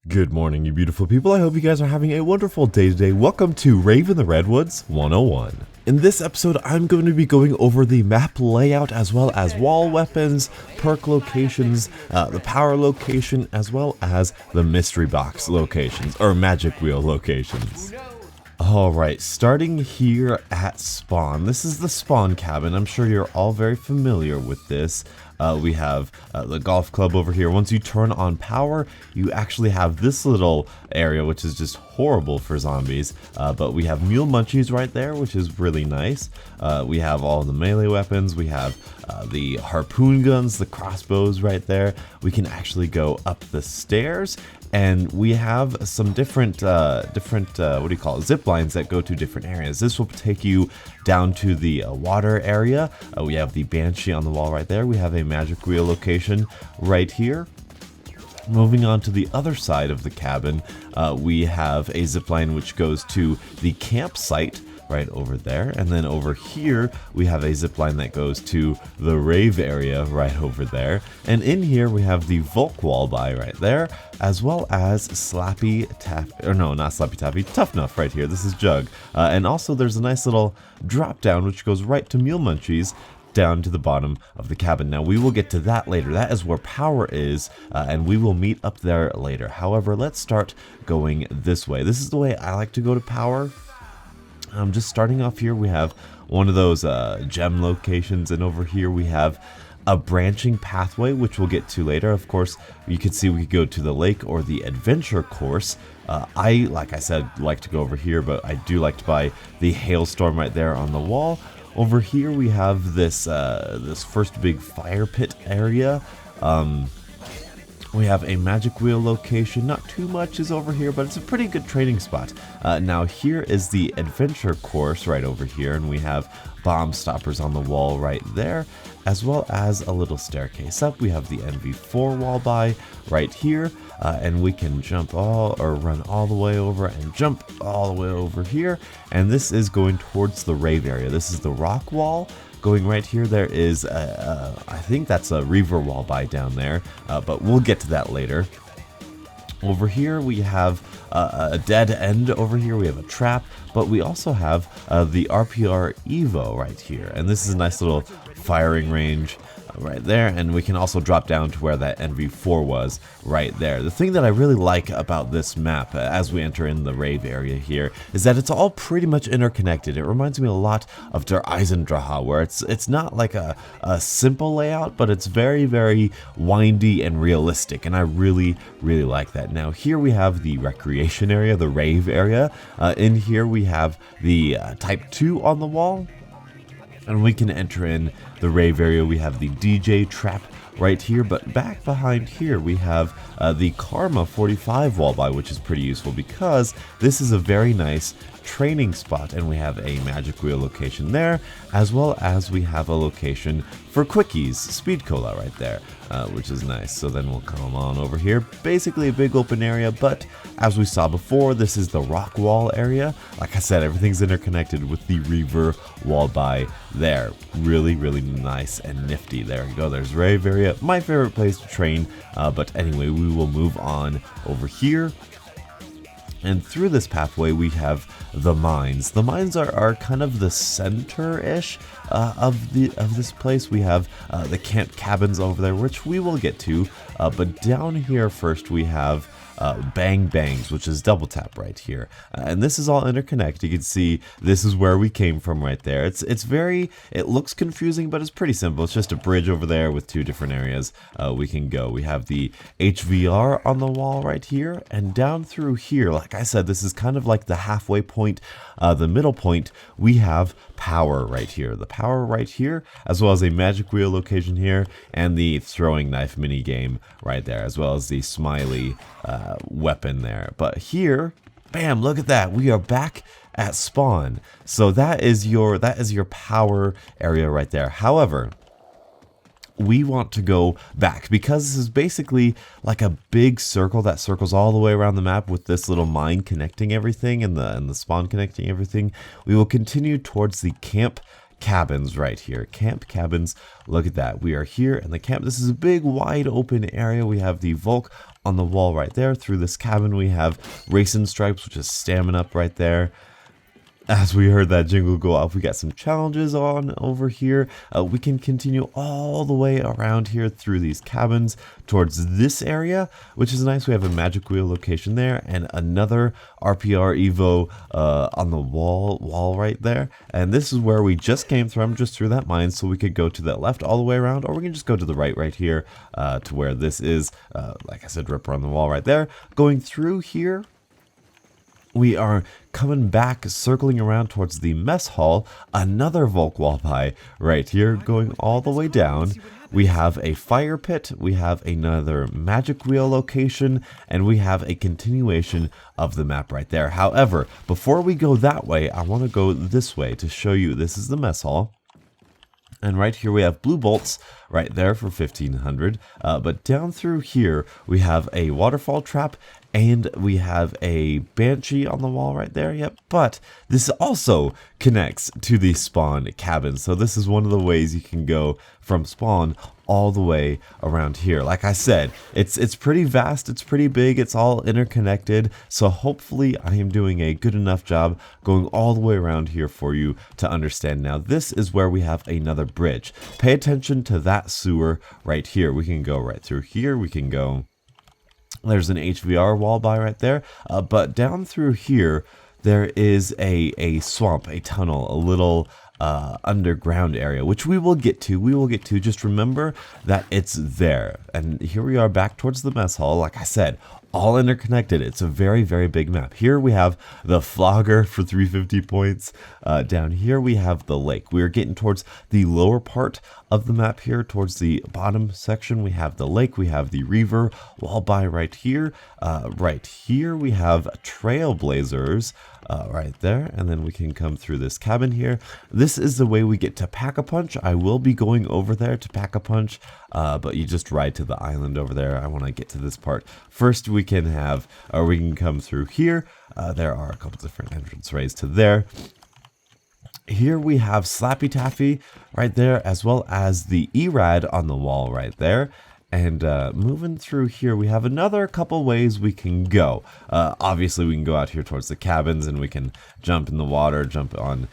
Good morning, you beautiful people. I hope you guys are having a wonderful day today. Welcome to Rave in the Redwoods 101. In this episode, I'm going to be going over the map layout as well as wall weapons, perk locations, the power location, as well as the mystery box locations, or magic wheel locations. Alright, starting here at spawn. This is the spawn cabin. I'm sure you're all very familiar with this. We have the golf club over here. Once you turn on power, you actually have this little area, which is just horrible for zombies. But we have mule munchies right there, which is really nice. We have all the melee weapons. We have the harpoon guns, the crossbows right there. We can actually go up the stairs. And we have some different what do you call it, zip lines that go to different areas. This will take you down to the water area. We have the banshee on the wall right there. We have a magic wheel location right here. Moving on to the other side of the cabin, we have a zip line which goes to the campsite right over there, and then over here we have a zip line that goes to the rave area right over there, and in here we have the Volk wall by right there, as well as Slappy Taffy, or no, not Slappy Taffy, Tough Nuff right here. This is Jug, and also there's a nice little drop down which goes right to Mule Munchies down to the bottom of the cabin. Now we will get to that later. That is where power is, and we will meet up there later. However, let's start going this way. This is the way I like to go to power. Just starting off here, we have one of those gem locations, and over here we have a branching pathway, which we'll get to later. Of course, you can see we could go to the lake or the adventure course. Like I said, like to go over here, but I do like to buy the hailstorm right there on the wall. Over here we have this this first big fire pit area. We have a magic wheel location. Not too much is over here, but it's a pretty good training spot. Now here is the adventure course right over here, and we have bomb stoppers on the wall right there, as well as a little staircase up. We have the NV4 wall by right here, and we can run all the way over and jump all the way over here. And this is going towards the rave area. This is the rock wall. Going right here, there is, I think that's a reaver wall by down there, but we'll get to that later. Over here, we have a dead end over here. We have a trap, but we also have the RPR Evo right here. And this is a nice little firing range right there, and we can also drop down to where that NV4 was right there. The thing that I really like about this map as we enter in the rave area here is that it's all pretty much interconnected. It reminds me a lot of Der Eisendrache, where it's not like a simple layout, but it's very, very windy and realistic, and I really, really like that. Now here we have the recreation area, the rave area. In here we have the Type 2 on the wall, and we can enter in the rave area. We have the DJ trap right here, but back behind here we have the Karma 45 wall by, which is pretty useful because this is a very nice training spot, and we have a magic wheel location there, as well as we have a location for quickies, speed cola right there, which is nice. So then we'll come on over here, basically a big open area, but as we saw before, this is the rock wall area. Like I said, everything's interconnected with the reaver wall by there. Really, really nice and nifty. There we go, there's rave area, my favorite place to train. But anyway, we will move on over here. And through this pathway, we have the mines. The mines are kind of the center-ish of this place. We have the camp cabins over there, which we will get to. But down here first, we have Bang Bangs, which is double tap right here, and this is all interconnected. You can see this is where we came from right there. It looks confusing, but it's pretty simple. It's just a bridge over there with two different areas we can go. We have the HVR on the wall right here, and down through here, like I said, this is kind of like the halfway point, the middle point. We have power right here, the power right here, as well as a magic wheel location here, and the throwing knife mini game right there, as well as the smiley weapon there. But here, bam, look at that, we are back at spawn. So that is your power area right there. However, we want to go back because this is basically like a big circle that circles all the way around the map with this little mine connecting everything and the spawn connecting everything. We will continue towards the camp cabins right here. Camp cabins, look at that. We are here in the camp. This is a big wide open area. We have the Volk on the wall right there. Through this cabin we have racing stripes, which is stamina up right there. As we heard that jingle go off, we got some challenges on over here. We can continue all the way around here through these cabins towards this area, which is nice. We have a magic wheel location there and another RPR Evo on the wall right there. And this is where we just came from, just through that mine. So we could go to the left all the way around, or we can just go to the right here to where this is, like I said, Ripper on the wall right there. Going through here, we are coming back, circling around towards the mess hall, another Volk Walleye right here, going all the way down. We have a fire pit, we have another magic wheel location, and we have a continuation of the map right there. However, before we go that way, I want to go this way to show you this is the mess hall. And right here we have blue bolts right there for 1500. But down through here we have a waterfall trap and we have a banshee on the wall right there. Yep. But this also connects to the spawn cabin. So this is one of the ways you can go from spawn all the way around here. Like I said, it's pretty vast, it's pretty big, it's all interconnected. So hopefully I am doing a good enough job going all the way around here for you to understand. Now this is where we have another bridge. Pay attention to that sewer right here. We can go right through here, we can go, there's an HVR wall by right there, but down through here there is a swamp, a tunnel, a little underground area, which we will get to. Just remember that it's there. And here we are back towards the mess hall. Like I said, all interconnected. It's a very, very big map. Here we have the flogger for 350 points. Down here we have the lake. We are getting towards the lower part of the map here. Towards the bottom section we have the lake. We have the Reaver Walleye right here. Right here we have Trailblazers right there, and then we can come through this cabin here. This is the way we get to Pack-a-Punch. I will be going over there to Pack-a-Punch, but you just ride to the island over there. I want to get to this part first. We can have, or we can come through here. There are a couple different entrance ways to there. Here we have Slappy Taffy right there, as well as the Erad on the wall right there. And moving through here, we have another couple ways we can go. Obviously, we can go out here towards the cabins, and we can jump in the water, jump on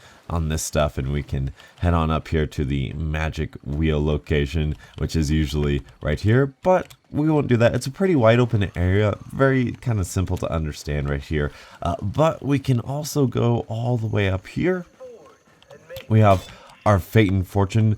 this stuff, and we can head on up here to the magic wheel location, which is usually right here. But we won't do that. It's a pretty wide open area, very kind of simple to understand right here. But we can also go all the way up here. We have our Fate and Fortune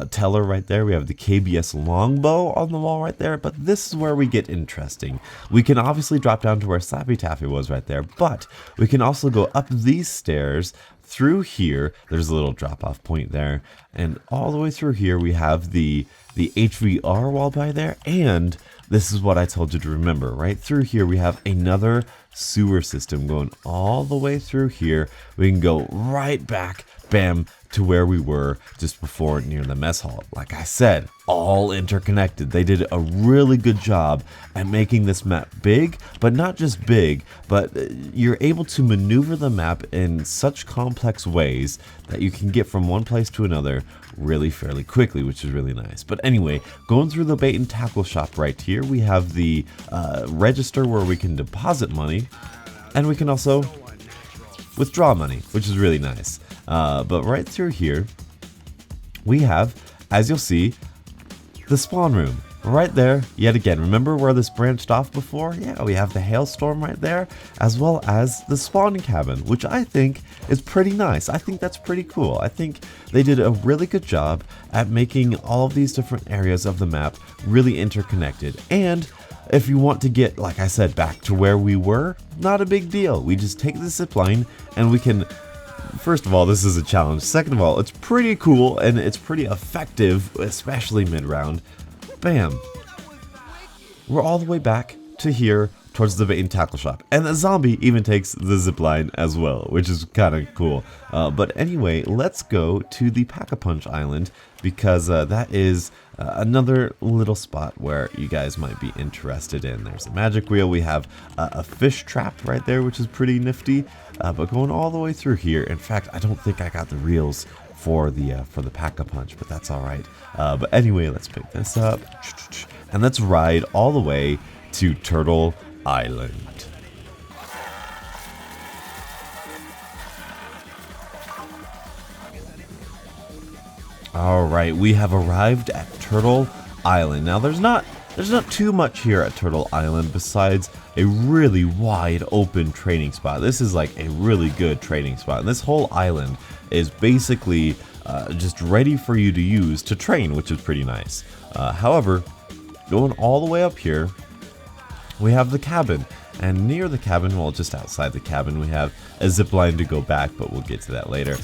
teller right there. We have the KBS longbow on the wall right there, but this is where we get interesting. We can obviously drop down to where Slappy Taffy was right there, but we can also go up these stairs through here. There's a little drop-off point there, and all the way through here we have the HVR wall by there, and this is what I told you to remember. Right through here we have another sewer system going all the way through here. We can go right back, bam, to where we were just before near the mess hall. Like I said, all interconnected. They did a really good job at making this map big, but not just big, but you're able to maneuver the map in such complex ways that you can get from one place to another really fairly quickly, which is really nice. But anyway, going through the bait and tackle shop right here, we have the register where we can deposit money, and we can also withdraw money, which is really nice. But right through here, we have, as you'll see, the spawn room right there. Yet again, remember where this branched off before? Yeah, we have the hailstorm right there, as well as the spawn cabin, which I think is pretty nice. I think that's pretty cool. I think they did a really good job at making all of these different areas of the map really interconnected. And if you want to get, like I said, back to where we were, not a big deal. We just take the zip line and we can, first of all, this is a challenge. Second of all, it's pretty cool and it's pretty effective, especially mid-round. Bam. We're all the way back to here towards the bait and tackle shop. And the zombie even takes the zip line as well, which is kind of cool. But anyway, let's go to the Pack-a-Punch Island, because that is another little spot where you guys might be interested in. There's a magic wheel. We have a fish trap right there, which is pretty nifty. But going all the way through here, in fact, I don't think I got the reels for the Pack-a-Punch, but that's all right. But anyway, let's pick this up and let's ride all the way to Turtle Island. Alright, we have arrived at Turtle Island. Now there's not too much here at Turtle Island besides a really wide open training spot. This is like a really good training spot. And this whole island is basically just ready for you to use to train, which is pretty nice. However, going all the way up here, we have the cabin. And near the cabin, well, just outside the cabin, we have a zip line to go back, but we'll get to that later.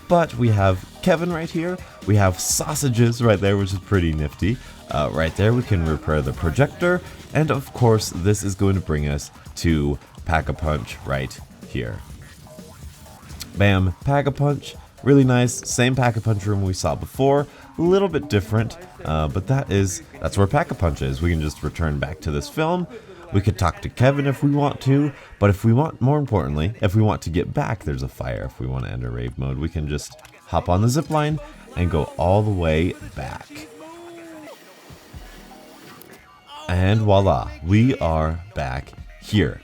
But we have Kevin right here. We have sausages right there, which is pretty nifty. Right there, we can repair the projector. And of course, this is going to bring us to Pack-a-Punch right here. Bam, Pack-a-Punch. Really nice. Same Pack-a-Punch room we saw before. A little bit different, but that's where Pack-a-Punch is. We can just return back to this film. We could talk to Kevin if we want to, but if we want, more importantly, if we want to get back, there's a fire. If we want to enter Rave mode, we can just hop on the zip line and go all the way back. And voila, we are back here.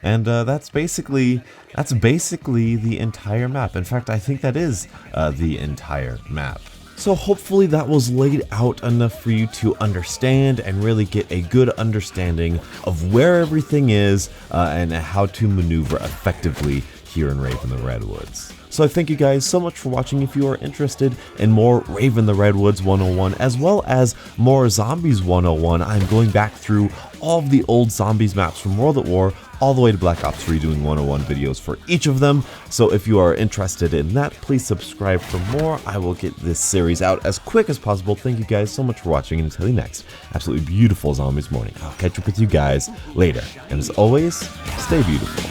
And that's basically the entire map. In fact, I think that is the entire map. So hopefully that was laid out enough for you to understand and really get a good understanding of where everything is and how to maneuver effectively here in Rave in the Redwoods. So I thank you guys so much for watching. If you are interested in more Rave in the Redwoods 101 as well as more Zombies 101, I'm going back through all of the old Zombies maps from World at War all the way to Black Ops 3, doing 101 videos for each of them. So if you are interested in that, please subscribe for more. I will get this series out as quick as possible. Thank you guys so much for watching, and until the next absolutely beautiful Zombies morning, I'll catch up with you guys later. And as always, stay beautiful.